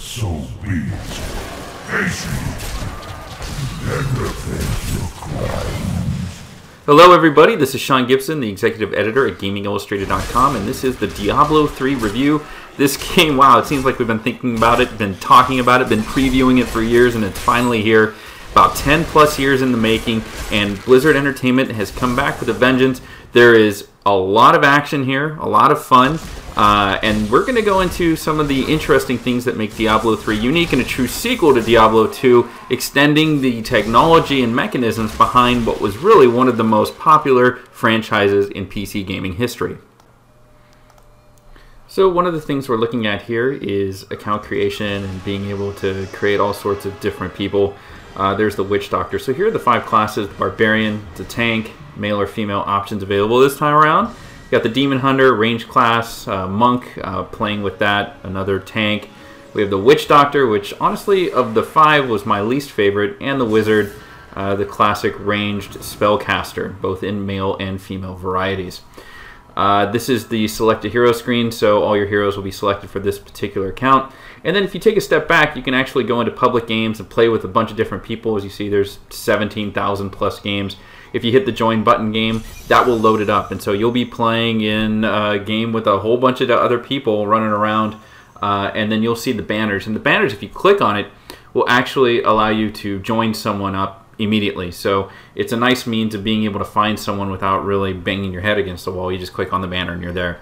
So be it. Face it, and repent your crimes. Hello everybody, this is Sean Gibson, the executive editor at GamingIllustrated.com, and this is the Diablo 3 review. This game, wow, it seems like we've been thinking about it, been talking about it, been previewing it for years, and it's finally here. About 10 plus years in the making, and Blizzard Entertainment has come back with a vengeance. There is a lot of action here, a lot of fun, and we're going to go into some of the interesting things that make Diablo 3 unique and a true sequel to Diablo 2, extending the technology and mechanisms behind what was really one of the most popular franchises in PC gaming history. So one of the things we're looking at here is account creation and being able to create all sorts of different people. There's the Witch Doctor. So here are the 5 classes: the Barbarian, the Tank, male or female options available this time around. You got the Demon Hunter, range class, Monk, playing with that, another Tank. We have the Witch Doctor, which honestly of the 5 was my least favorite, and the Wizard, the classic ranged spellcaster, both in male and female varieties. This is the select a hero screen, so all your heroes will be selected for this particular account. And then if you take a step back, you can actually go into public games and play with a bunch of different people. As you see, there's 17,000 plus games. If you hit the join button game, that will load it up. And so you'll be playing in a game with a whole bunch of other people running around, and then you'll see the banners. And the banners, if you click on it, will actually allow you to join someone up immediately. So it's a nice means of being able to find someone without really banging your head against the wall. You just click on the banner and you're there.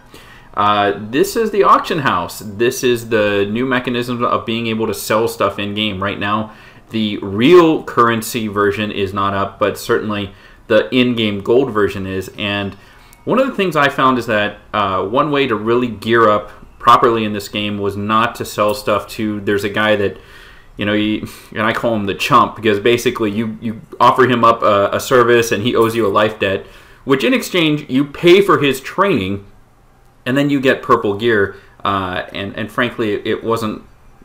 This is the auction house. This is the new mechanism of being able to sell stuff in game. Right now, the real currency version is not up, but certainly the in-game gold version is. And one of the things I found is that one way to really gear up properly in this game was not to sell stuff to, there's a guy that, you know, and I call him the chump, because basically you offer him up a service and he owes you a life debt, which in exchange you pay for his training, and then you get purple gear, and frankly it wasn't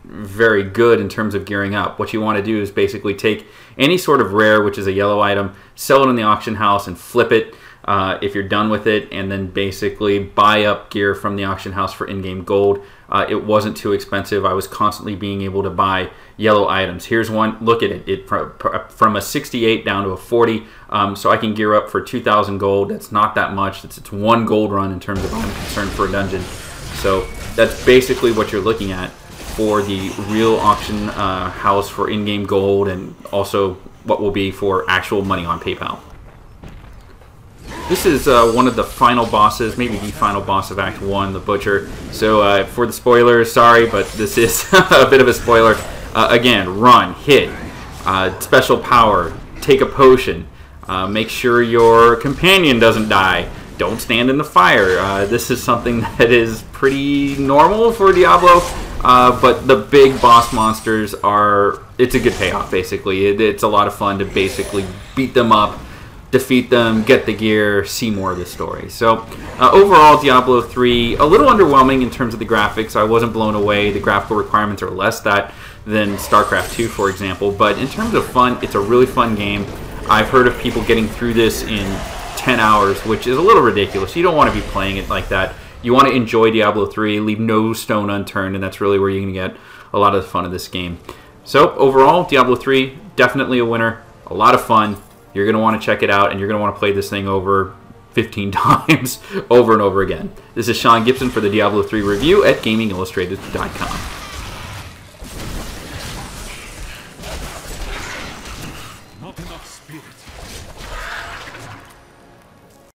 very good in terms of gearing up. What you want to do is basically take any sort of rare, which is a yellow item, sell it in the auction house and flip it if you're done with it, and then basically buy up gear from the auction house for in-game gold. It wasn't too expensive. I was constantly being able to buy yellow items. Here's one. Look at it. From a 68 down to a 40. So I can gear up for 2,000 gold. That's not that much. It's 1 gold run in terms of I'm concerned for a dungeon. So that's basically what you're looking at for the real auction house for in-game gold, and also what will be for actual money on PayPal. This is one of the final bosses, maybe the final boss of Act 1, the Butcher. So for the spoilers, sorry, but this is a bit of a spoiler. Again, run, hit, special power, take a potion, make sure your companion doesn't die, don't stand in the fire. This is something that is pretty normal for Diablo, but the big boss monsters are, it's a good payoff basically. It's a lot of fun to basically beat them up, defeat them, get the gear, see more of the story. So overall, Diablo 3, a little underwhelming in terms of the graphics. I wasn't blown away. The graphical requirements are less than StarCraft 2, for example. But in terms of fun, it's a really fun game. I've heard of people getting through this in 10 hours, which is a little ridiculous. You don't want to be playing it like that. You want to enjoy Diablo 3, leave no stone unturned, and that's really where you're going to get a lot of the fun of this game. So overall, Diablo 3, definitely a winner. A lot of fun. You're going to want to check it out, and you're going to want to play this thing over 15 times over and over again. This is Sean Gibson for the Diablo 3 review at GamingIllustrated.com.